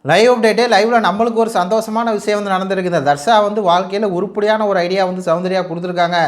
Live update லைவில் நம்மளுக்கு ஒரு சந்தோஷமான விஷயம் வந்து நடந்திருக்கு. இந்த தர்ஷா வந்து வாழ்க்கையில் உருப்படியான ஒரு ஐடியா வந்து சௌந்தர்யா கொடுத்துருக்காங்க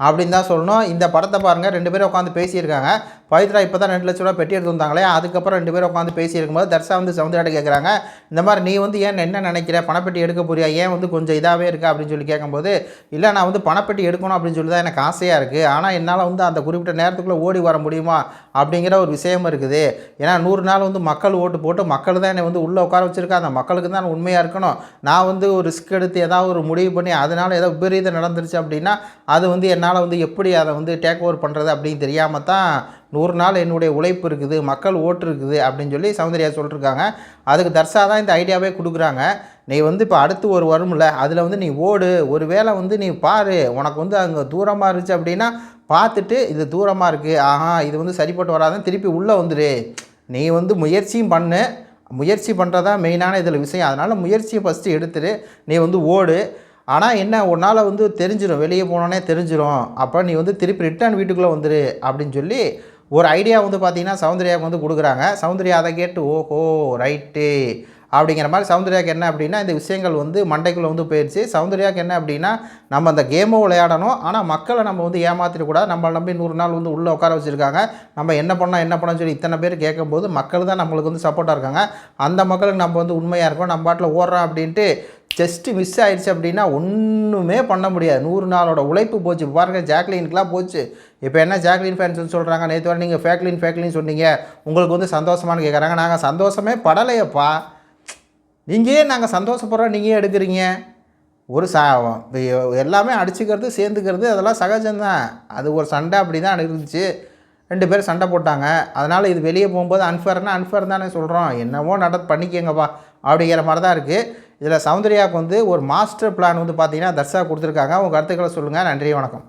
அப்படின்னு தான் சொல்லணும். இந்த படத்தை பாருங்கள், 2 பேரும் உட்காந்து பேசியிருக்காங்க. பவித்ரா இப்போ தான் 2 லட்ச ரூபா பெட்டி எடுத்து வந்தாங்களே, அதுக்கப்புறம் 2 பேரும் உட்காந்து பேசியிருக்கும்போது தர்ஷா வந்து சௌந்தர்யாட்ட கேட்குறாங்க, இந்த மாதிரி நீ வந்து ஏன் என்ன நினைக்கிற, பணப்பெட்டி எடுக்க போறியா, ஏன் வந்து கொஞ்சம் இதாகவே இருக்கா அப்படின்னு சொல்லி கேட்கும்போது, இல்லை நான் வந்து பணப்பெட்டி எடுக்கணும் அப்படின்னு சொல்லி தான் எனக்கு ஆசையாக இருக்குது, ஆனால் என்னால் வந்து அந்த குறிப்பிட்ட நேரத்துக்குள்ளே ஓடி வர முடியுமா அப்படிங்கிற ஒரு விஷயம் இருக்குது. ஏன்னா 100 நாள் வந்து மக்கள் ஓட்டு போட்டு மக்கள் தான் என்னை வந்து உள்ளே உட்கார வச்சுருக்கா, அந்த மக்களுக்கு தான் உண்மையாக இருக்கணும். நான் வந்து ஒரு ரிஸ்க் எடுத்து ஏதாவது ஒரு முடிவு பண்ணி அதனால் ஏதோ விபரீதம் நடந்துருச்சு அப்படின்னா அது வந்து என்னால் வந்து எப்படி அதை வந்து டேக் ஓவர் பண்ணுறது அப்படின்னு தெரியாமல் தான் 100 நாள் என்னுடைய உழைப்பு இருக்குது, மக்கள் ஓட்டு இருக்குது அப்படின்னு சொல்லி சௌந்தர்யா சொல்லியிருக்காங்க. அதுக்கு தர்ஷா தான் இந்த ஐடியாவே கொடுக்குறாங்க. நீ வந்து இப்போ அடுத்து ஒரு வரும்ல, அதில் வந்து நீ ஓடு, ஒரு வேளை வந்து நீ பாரு, உனக்கு வந்து அங்கே தூரமாக இருந்துச்சு அப்படின்னா பார்த்துட்டு இது தூரமாக இருக்குது, ஆஹா இது வந்து சரிப்பட்டு வராதுன்னு திருப்பி உள்ளே வந்துடு. நீ வந்து முயற்சியும் பண்ணு, முயற்சி பண்ணுறதா மெயினான இதில் விஷயம். அதனால் முயற்சியை ஃபஸ்ட்டு எடுத்துட்டு நீ வந்து ஓடு. ஆனால் என்ன, உன்னால் வந்து தெரிஞ்சிடும், வெளியே போனோன்னே தெரிஞ்சிடும், அப்போ நீ வந்து திருப்பி ரிட்டர்ன் வீட்டுக்குள்ளே வந்துடு அப்படின்னு சொல்லி ஒரு ஐடியா வந்து பார்த்திங்கன்னா சௌந்தர்யாவுக்கு வந்து கொடுக்குறாங்க. சௌந்தர்யா அதை கேட்டு ஓஹோ ரைட்டு அப்படிங்கிற மாதிரி சௌந்தர்யாவுக்கு என்ன அப்படின்னா இந்த விஷயங்கள் வந்து மண்டைக்குள்ளே வந்து போயிடுச்சு. சௌந்தர்யாவுக்கு என்ன அப்படின்னா நம்ம அந்த கேமை விளையாடணும், ஆனால் மக்களை நம்ம வந்து ஏமாற்றிடக்கூடாது, நம்மளை நம்பி 100 நாள் வந்து உள்ளே உட்கார வச்சுருக்காங்க, நம்ம என்ன பண்ணோன்னு சொல்லி இத்தனை பேர் கேட்கும்போது மக்கள் தான் நம்மளுக்கு வந்து சப்போர்ட்டாக இருக்காங்க, அந்த மக்களுக்கு நம்ம வந்து உண்மையாக இருக்கோம், நம்ம பாட்டில் ஓடுறோம் அப்படின்ட்டு ஜஸ்ட்டு மிஸ் ஆகிடுச்சு அப்படின்னா ஒன்றுமே பண்ண முடியாது. 100 நாளோட உழைப்பு போச்சு பாருங்கள். ஜாக்லினுக்குலாம் போச்சு. இப்போ என்ன ஜாக்லின் ஃபேன்ஸ் சொல்கிறாங்க, நேற்று வரை நீங்கள் ஃபேக்லின் சொன்னீங்க, உங்களுக்கு வந்து சந்தோஷமானு கேட்குறாங்க. நாங்கள் சந்தோஷமே படலையப்பா, நீங்களே நாங்கள் சந்தோஷப்படுறோம், நீங்கள் எடுக்கிறீங்க. ஒரு எல்லாமே அடிச்சுக்கிறது சேர்ந்துக்கிறது அதெல்லாம் சகஜம்தான். அது ஒரு சண்டை அப்படி தான் இருந்துச்சு. 2 பேரும் சண்டை போட்டாங்க. அதனால் இது வெளியே போகும்போது அன்ஃபேர் தானே சொல்கிறோம், என்னவோ பண்ணிக்கங்கப்பா அப்படிங்கிற மாதிரி தான் இருக்குது. இதில் சௌந்தர்யாவுக்கு வந்து ஒரு மாஸ்டர் பிளான் வந்து பார்த்திங்கன்னா தர்ஷா கொடுத்துருக்காங்க. உங்கள் கருத்துக்களை சொல்லுங்கள். நன்றி, வணக்கம்.